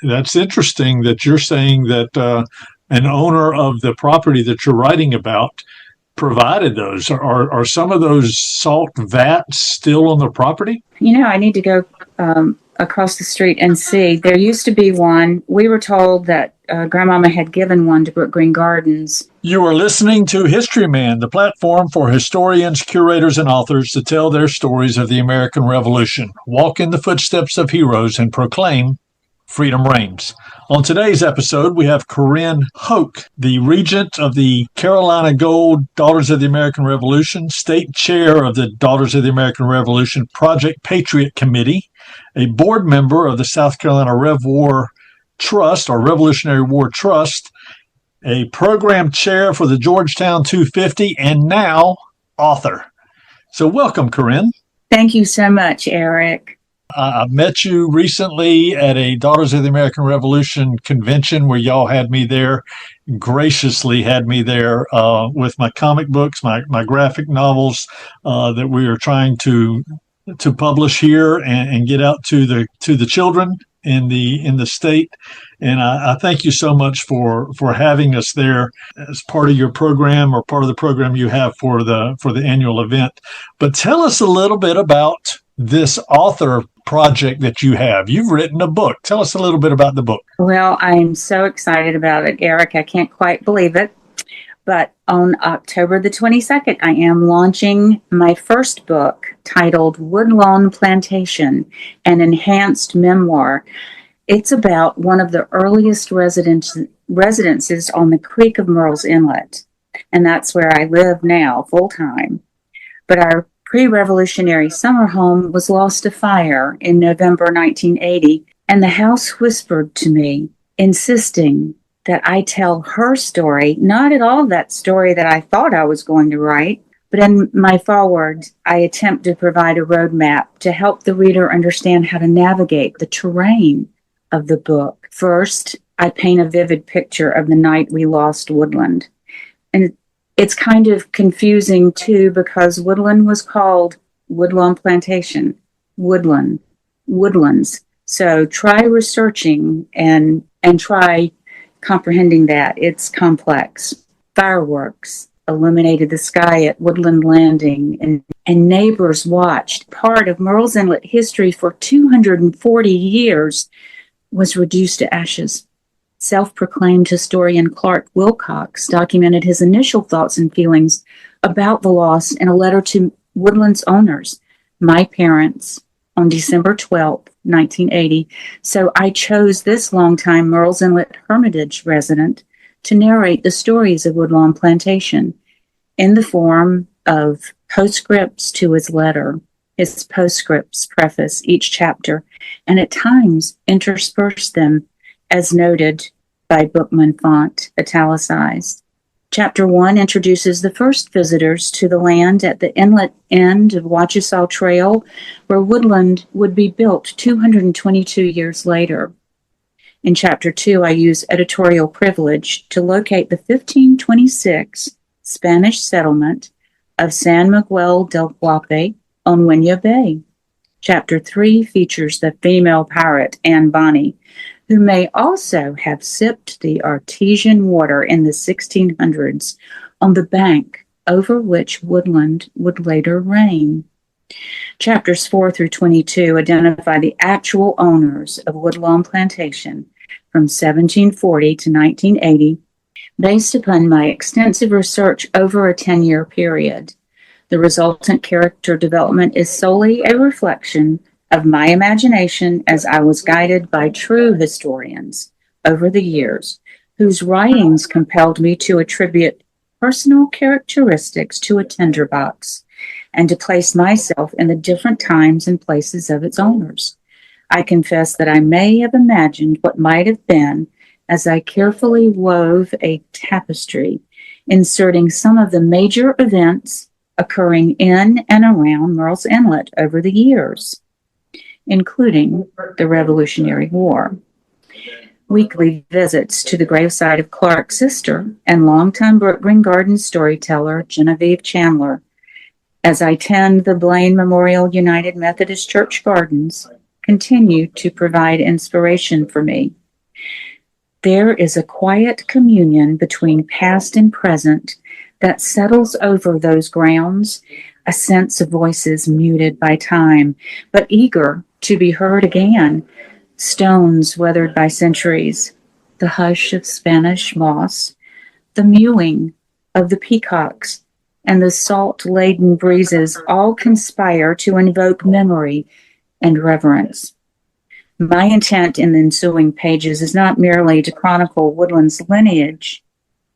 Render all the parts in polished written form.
That's interesting that you're saying that an owner of the property that you're writing about provided those. Are some of those salt vats still on the property? I need to go across the street and see. There used to be one. We were told that Grandmama had given one to Brookgreen Gardens. You are listening to Historyman, the platform for historians, curators, and authors to tell their stories of the American Revolution, walk in the footsteps of heroes, and proclaim freedom reigns. On today's episode, we have Corinne Hoch, the regent of the Carolina Gold Daughters of the American Revolution, state chair of the Daughters of the American Revolution Project Patriot Committee, a board member of the South Carolina Rev War Trust or Revolutionary War Trust, a program chair for the Georgetown 250, and now author. So welcome, Corinne. Thank you so much, Eric. I met you recently at a Daughters of the American Revolution convention where y'all had me there, graciously had me there with my comic books, my graphic novels that we are trying to publish here and get out to the children in the state. And I thank you so much for having us there as part of your program or part of the program you have for the annual event. But tell us a little bit about this author project that you have. You've written a book. Tell us a little bit about the book. Well, I'm so excited about it, Eric. I can't quite believe it. But on October the 22nd, I am launching my first book titled Woodlawn Plantation, an enhanced memoir. It's about one of the earliest residences on the creek of Murrell's Inlet. And that's where I live now, full time. But our pre-revolutionary summer home was lost to fire in November 1980, and the house whispered to me, insisting that I tell her story, not at all that story that I thought I was going to write, but in my foreword, I attempt to provide a roadmap to help the reader understand how to navigate the terrain of the book. First, I paint a vivid picture of the night we lost Woodland. And it's kind of confusing, too, because Woodland was called Woodlawn Plantation, woodlands. So try researching and try comprehending that. It's complex. Fireworks illuminated the sky at Woodland Landing, and neighbors watched. Part of Murrell's Inlet history for 240 years was reduced to ashes. Self-proclaimed historian Clark Wilcox documented his initial thoughts and feelings about the loss in a letter to Woodland's owners, my parents, on December 12, 1980. So I chose this longtime Murrell's Inlet Hermitage resident to narrate the stories of Woodlawn Plantation in the form of postscripts to his letter. His postscripts preface each chapter, and at times intersperse them as noted by Bookman font, italicized. Chapter 1 introduces the first visitors to the land at the inlet end of Wachesaw Trail, where Woodland would be built 222 years later. In Chapter 2, I use editorial privilege to locate the 1526 Spanish settlement of San Miguel del Guape on Winya Bay. Chapter 3 features the female pirate Anne Bonny, who may also have sipped the artesian water in the 1600s on the bank over which Woodland would later reign. Chapters 4 through 22 identify the actual owners of Woodlawn Plantation from 1740 to 1980, based upon my extensive research over a 10-year period. The resultant character development is solely a reflection of my imagination as I was guided by true historians over the years, whose writings compelled me to attribute personal characteristics to a tinderbox and to place myself in the different times and places of its owners. I confess that I may have imagined what might have been as I carefully wove a tapestry, inserting some of the major events occurring in and around Murrell's Inlet over the years, including the Revolutionary War. Weekly visits to the gravesite of Clark's sister and longtime Brookgreen Gardens storyteller Genevieve Chandler, as I tend the Blaine Memorial United Methodist Church gardens, continue to provide inspiration for me There is a quiet communion between past and present that settles over those grounds, a sense of voices muted by time, but eager to be heard again, stones weathered by centuries, the hush of Spanish moss, the mewing of the peacocks, and the salt-laden breezes all conspire to invoke memory and reverence. My intent in the ensuing pages is not merely to chronicle Woodland's lineage,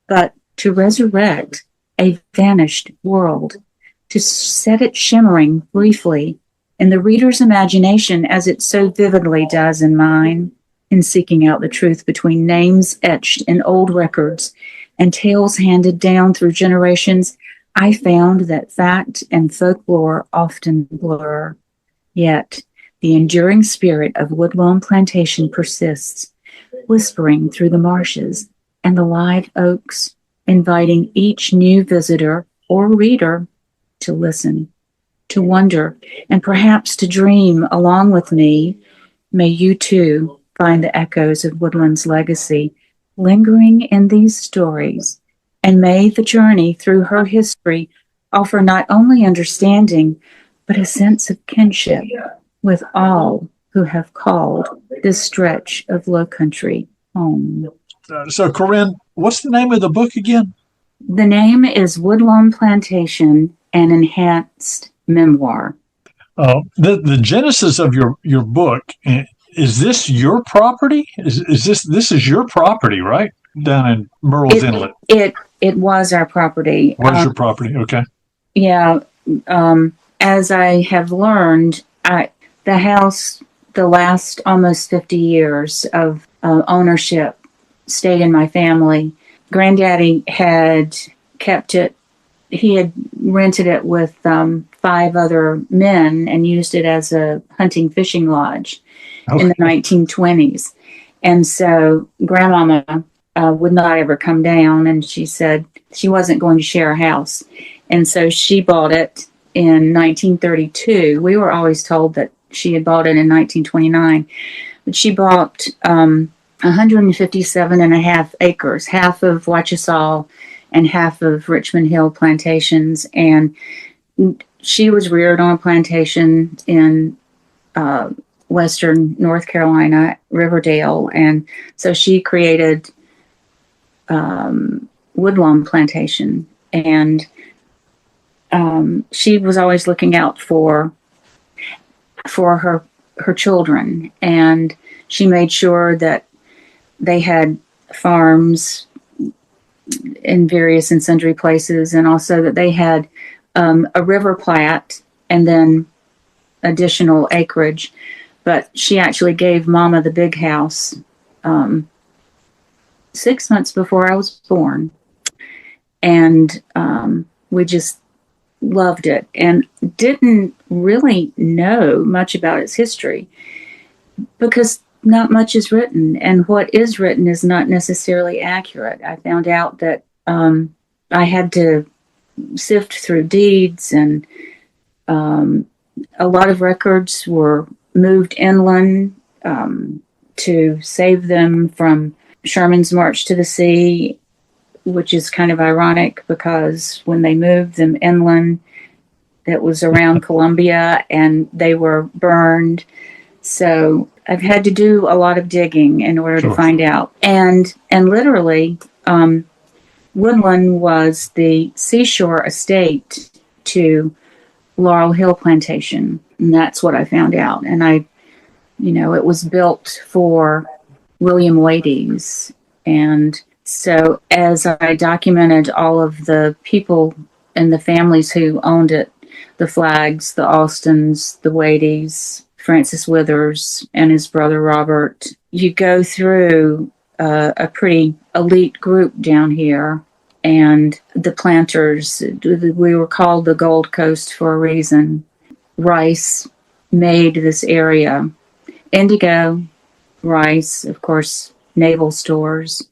but to resurrect a vanished world, to set it shimmering briefly in the reader's imagination as it so vividly does in mine, in seeking out the truth between names etched in old records and tales handed down through generations. I found that fact and folklore often blur, yet the enduring spirit of Woodlawn Plantation persists, whispering through the marshes and the live oaks, inviting each new visitor or reader to listen, to wonder, and perhaps to dream along with me. May you too find the echoes of Woodland's legacy lingering in these stories, and may the journey through her history offer not only understanding, but a sense of kinship with all who have called this stretch of low country home. So, Corinne, what's the name of the book again? The name is Woodlawn Plantation, an Enhanced Memoir. The genesis of your book, is this your property? Is this is your property, right? Down in Murrell's Inlet. It was our property. Was your property? Okay. Yeah. As I have learned, the house, the last almost 50 years of ownership stayed in my family. Granddaddy had kept it. He had rented it with 5 other men and used it as a hunting fishing lodge in the 1920s. And so Grandmama would not ever come down, and she said she wasn't going to share a house. And so she bought it in 1932. We were always told that she had bought it in 1929. But she bought 157 and a half acres, half of Wachesaw and half of Richmond Hill plantations. And she was reared on a plantation in western North Carolina, Riverdale. And so she created Woodlawn Plantation. And she was always looking out for her children. And she made sure that they had farms in various and sundry places, and also that they had a river plat and then additional acreage. But she actually gave Mama the big house 6 months before I was born. And we just loved it and didn't really know much about its history because not much is written, and what is written is not necessarily accurate. I found out that I had to sift through deeds, and a lot of records were moved inland to save them from Sherman's march to the sea, which is kind of ironic because when they moved them inland, it was around Columbia and they were burned. So I've had to do a lot of digging in order to find out. And literally, Woodland was the seashore estate to Laurel Hill Plantation. And that's what I found out. And it was built for William Wades. And so as I documented all of the people and the families who owned it, the Flaggs, the Austins, the Wades, Francis Withers, and his brother Robert, you go through a pretty elite group down here. And the planters, we were called the Gold Coast for a reason. Rice made this area. Indigo, rice, of course, naval stores.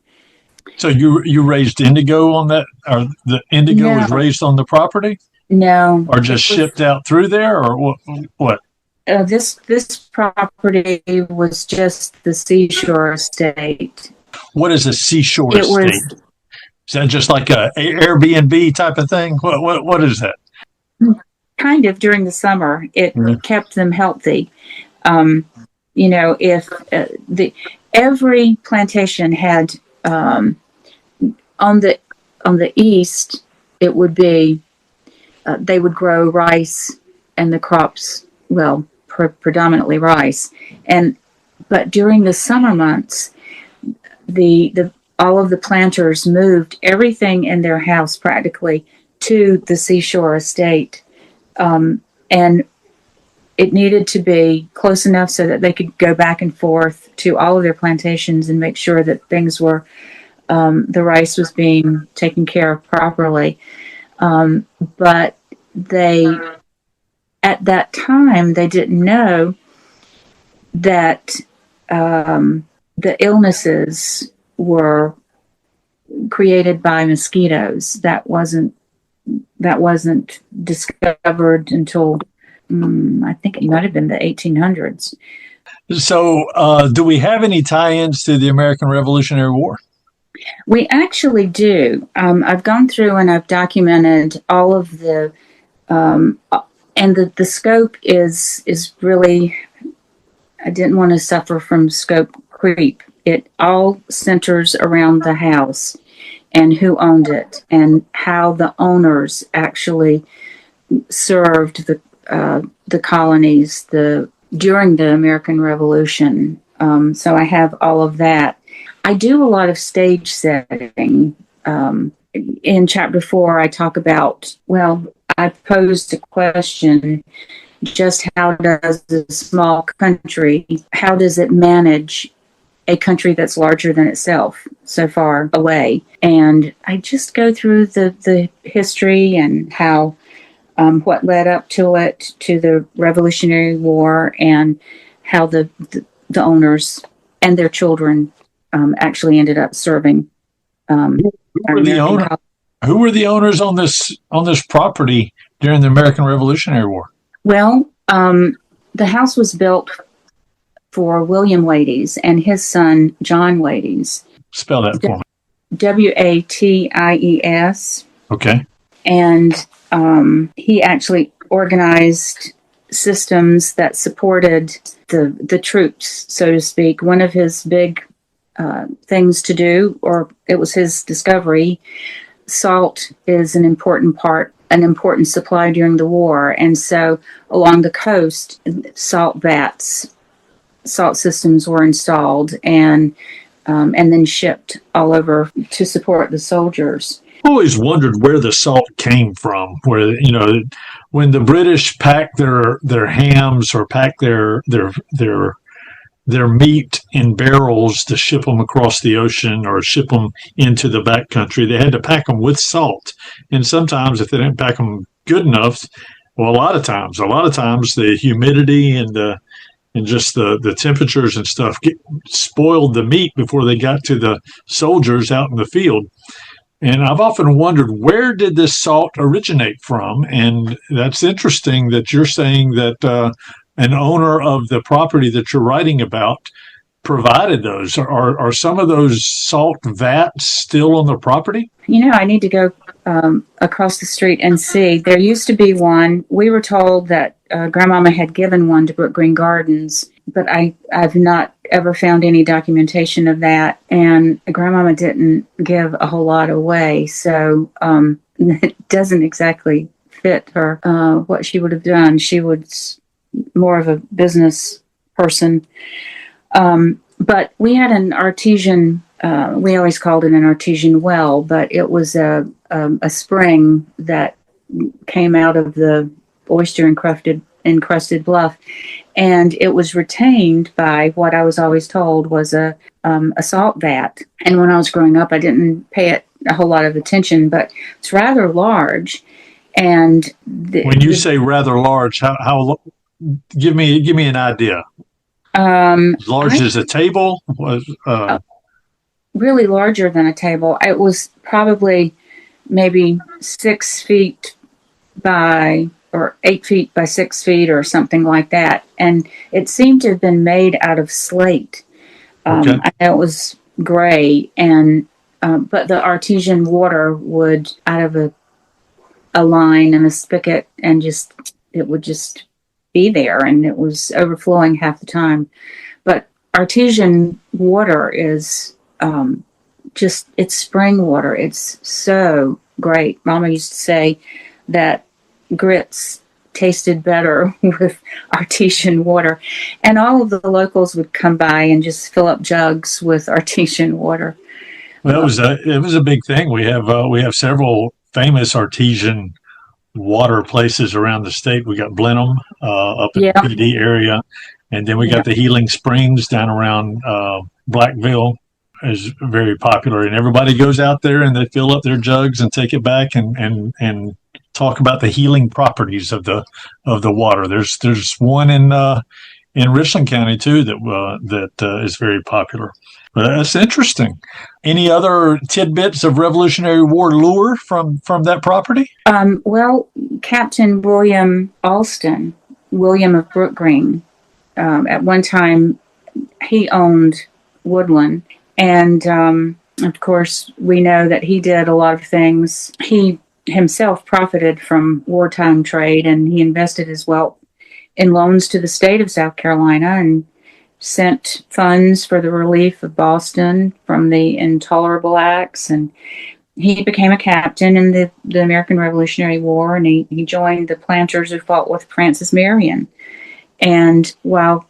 So you raised indigo on that, or the indigo was raised on the property? No. Or just shipped out through there, or what? This property was just the seashore estate. What is a seashore It estate? was Is that just like a Airbnb type of thing? What is that? kind of during the summer. It kept them healthy. If the every plantation had on the east, it would be they would grow rice and the crops, well, predominantly rice, but during the summer months, the all of the planters moved everything in their house practically to the seashore estate, and it needed to be close enough so that they could go back and forth to all of their plantations and make sure that things were the rice was being taken care of properly. But at that time, they didn't know that the illnesses were created by mosquitoes. That wasn't discovered until I think it might have been the 1800s. So, do we have any tie-ins to the American Revolutionary War? We actually do. I've gone through and I've documented all of the, and the scope is really. I didn't want to suffer from scope creep. It all centers around the house and who owned it and how the owners actually served the colonies during the American Revolution. So I have all of that. I do a lot of stage setting. In chapter 4, I talk about, I posed a question, just how does a small country, how does it manage a country that's larger than itself, so far away? And I just go through the history and how, what led up to it, to the Revolutionary War, and how the owners and their children actually ended up serving. Who were the owners on this property during the American Revolutionary War? Well, the house was built for William Wades and his son John Wades. Spell that for me. Waties. Okay. And he actually organized systems that supported the troops, so to speak. One of his big things to do, or it was his discovery, salt is an important supply during the war. And so along the coast, salt systems were installed and then shipped all over to support the soldiers. I always wondered where the salt came from, where, when the British packed their hams or packed their meat in barrels to ship them across the ocean or ship them into the backcountry, they had to pack them with salt. And sometimes if they didn't pack them good enough, well, a lot of times the humidity and just the temperatures and stuff spoiled the meat before they got to the soldiers out in the field. And I've often wondered, where did this salt originate from? And that's interesting that you're saying that an owner of the property that you're writing about provided those. Are some of those salt vats still on the property? I need to go across the street and see. There used to be one. We were told that Grandmama had given one to Brookgreen Gardens, but I've not ever found any documentation of that. And Grandmama didn't give a whole lot away, so it doesn't exactly fit her what she would have done. She was more of a business person. But we had an artesian, we always called it an artesian well, but it was a spring that came out of the oyster encrusted bluff, and it was retained by what I was always told was a salt vat. And when I was growing up, I didn't pay it a whole lot of attention, but it's rather large. And when you say rather large, how give me an idea. As large as a table? Really larger than a table. It was probably maybe 6 feet by or 8 feet by 6 feet or something like that. And it seemed to have been made out of slate. Okay. I know it was gray, and but the artesian water would out of a line and a spigot, and it would just be there, and it was overflowing half the time. But artesian water is it's spring water. It's so great. Mama used to say that grits tasted better with artesian water, and all of the locals would come by and just fill up jugs with artesian water. Well, it was a big thing. We have several famous artesian water places around the state. We got Blenheim up in the Yeah, PD area, and then we yeah, got the Healing Springs down around Blackville is very popular, and everybody goes out there and they fill up their jugs and take it back and talk about the healing properties of the water. There's one in Richland County too that is very popular. But that's interesting. Any other tidbits of Revolutionary War lore from that property? well, Captain William Alston, William of Brookgreen, at one time he owned Woodland, and of course we know that he did a lot of things. He himself profited from wartime trade, and he invested his wealth in loans to the state of South Carolina and sent funds for the relief of Boston from the intolerable acts. And he became a captain in the American Revolutionary War, and he joined the planters who fought with Francis Marion. And while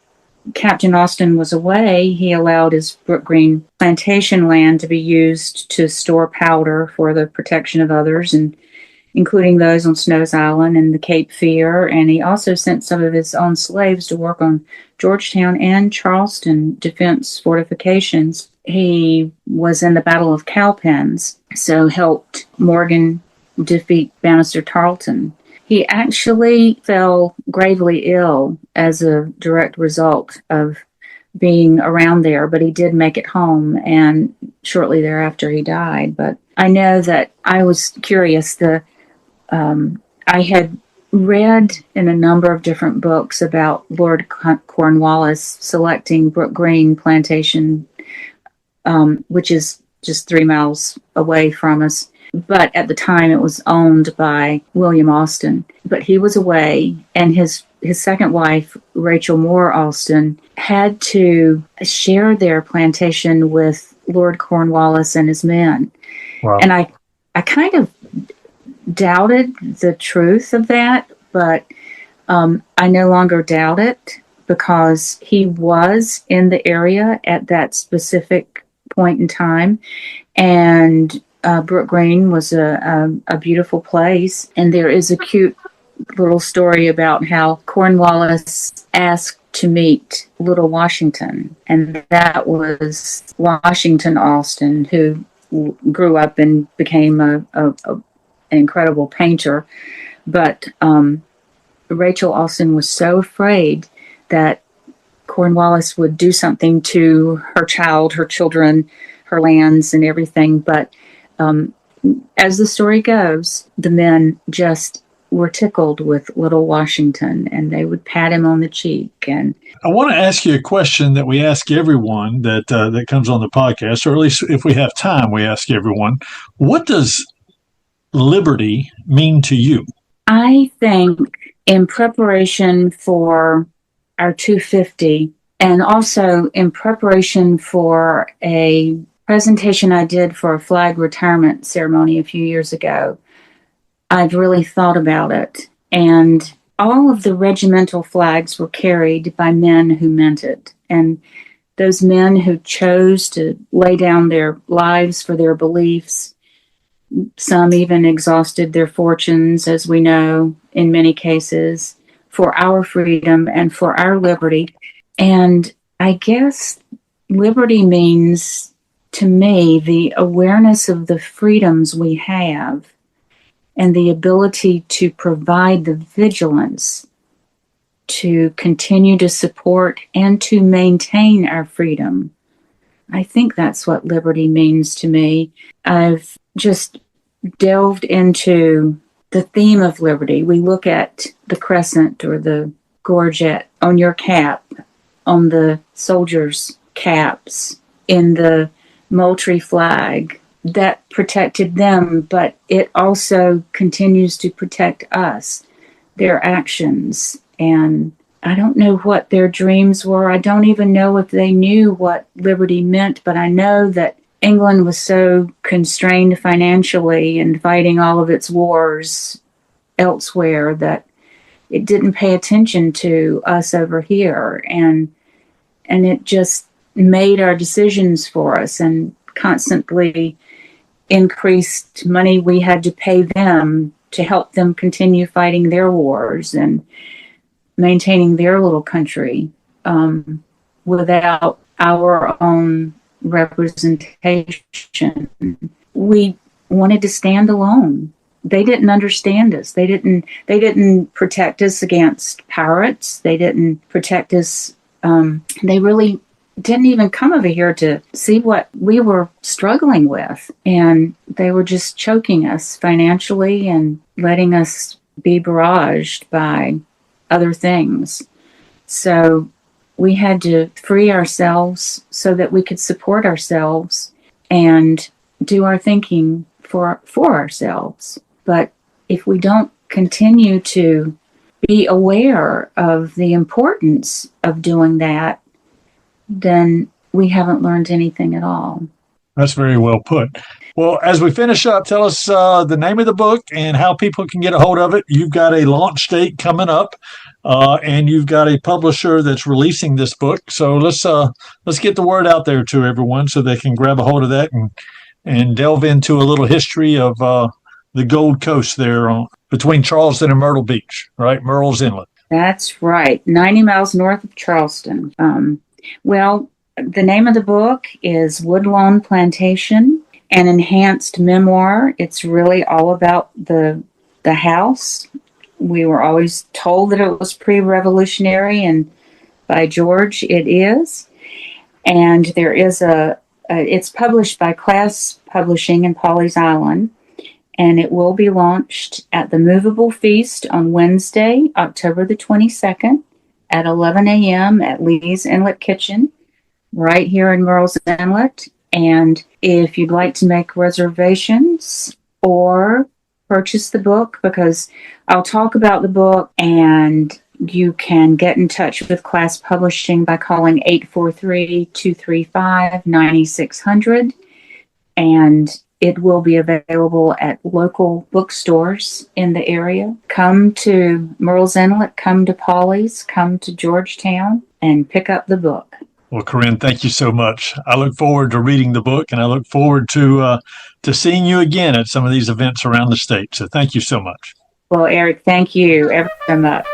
Captain Austin was away, he allowed his Brookgreen plantation land to be used to store powder for the protection of others, and including those on Snow's Island and the Cape Fear. And he also sent some of his own slaves to work on Georgetown and Charleston defense fortifications. He was in the Battle of Cowpens, so helped Morgan defeat Bannister Tarleton. He actually fell gravely ill as a direct result of being around there, but he did make it home, and shortly thereafter he died. But I know that I was curious. I had read in a number of different books about Lord Cornwallis selecting Brookgreen Plantation, which is just 3 miles away from us. But at the time, it was owned by William Austin. But he was away, and his second wife, Rachel Moore Austin, had to share their plantation with Lord Cornwallis and his men. Wow. And I kind of doubted the truth of that, but I no longer doubt it, because he was in the area at that specific point in time, and Brookgreen was a beautiful place. And there is a cute little story about how Cornwallis asked to meet Little Washington, and that was Washington Austin, who grew up and became an incredible painter. But Rachel Austin was so afraid that Cornwallis would do something to her child, her children, her lands, and everything. But as the story goes, the men just were tickled with Little Washington, and they would pat him on the cheek. And I want to ask you a question that we ask everyone that comes on the podcast, or at least if we have time, we ask everyone: what does liberty mean to you? I think in preparation for our 250, and also in preparation for a presentation I did for a flag retirement ceremony a few years ago, I've really thought about it. And all of the regimental flags were carried by men who meant it. And those men who chose to lay down their lives for their beliefs, some even exhausted their fortunes, as we know, in many cases, for our freedom and for our liberty. And I guess liberty means, to me, the awareness of the freedoms we have and the ability to provide the vigilance to continue to support and to maintain our freedom. I think that's what liberty means to me. I've just delved into the theme of liberty. We look at the crescent or the gorget on your cap, on the soldiers' caps, in the Moultrie flag that protected them, but it also continues to protect us, their actions. And I don't know what their dreams were. I don't even know if they knew what liberty meant, but I know that England was so constrained financially and fighting all of its wars elsewhere that it didn't pay attention to us over here. And it just made our decisions for us and constantly increased money we had to pay them to help them continue fighting their wars and maintaining their little country without our own representation. We wanted to stand alone. They didn't understand us. They didn't protect us against pirates. They didn't protect us. They really didn't even come over here to see what we were struggling with. And they were just choking us financially and letting us be barraged by other things. So we had to free ourselves so that we could support ourselves and do our thinking for ourselves. But if we don't continue to be aware of the importance of doing that, then we haven't learned anything at all. That's very well put. Well, as we finish up, tell us the name of the book and how people can get a hold of it. You've got a launch date coming up, and you've got a publisher that's releasing this book. So let's get the word out there to everyone so they can grab a hold of that and delve into a little history of the Gold Coast there between Charleston and Myrtle Beach, right? Murrell's Inlet. That's right, 90 miles north of Charleston. Well, the name of the book is Woodlawn Plantation, an enhanced memoir. It's really all about the house. We were always told that it was pre-revolutionary, and by George, it is. And there is it's published by Class Publishing in Pawleys Island, and it will be launched at the Movable Feast on Wednesday, October the 22nd at 11 a.m. at Lee's Inlet Kitchen, right here in Murrell's Inlet. And if you'd like to make reservations or purchase the book, because I'll talk about the book, and you can get in touch with Class Publishing by calling 843-235-9600. And it will be available at local bookstores in the area. Come to Murrell's Inlet, come to Pawleys, come to Georgetown, and pick up the book. Well, Corinne, thank you so much. I look forward to reading the book, and I look forward to seeing you again at some of these events around the state. So thank you so much. Well, Eric, thank you ever so much.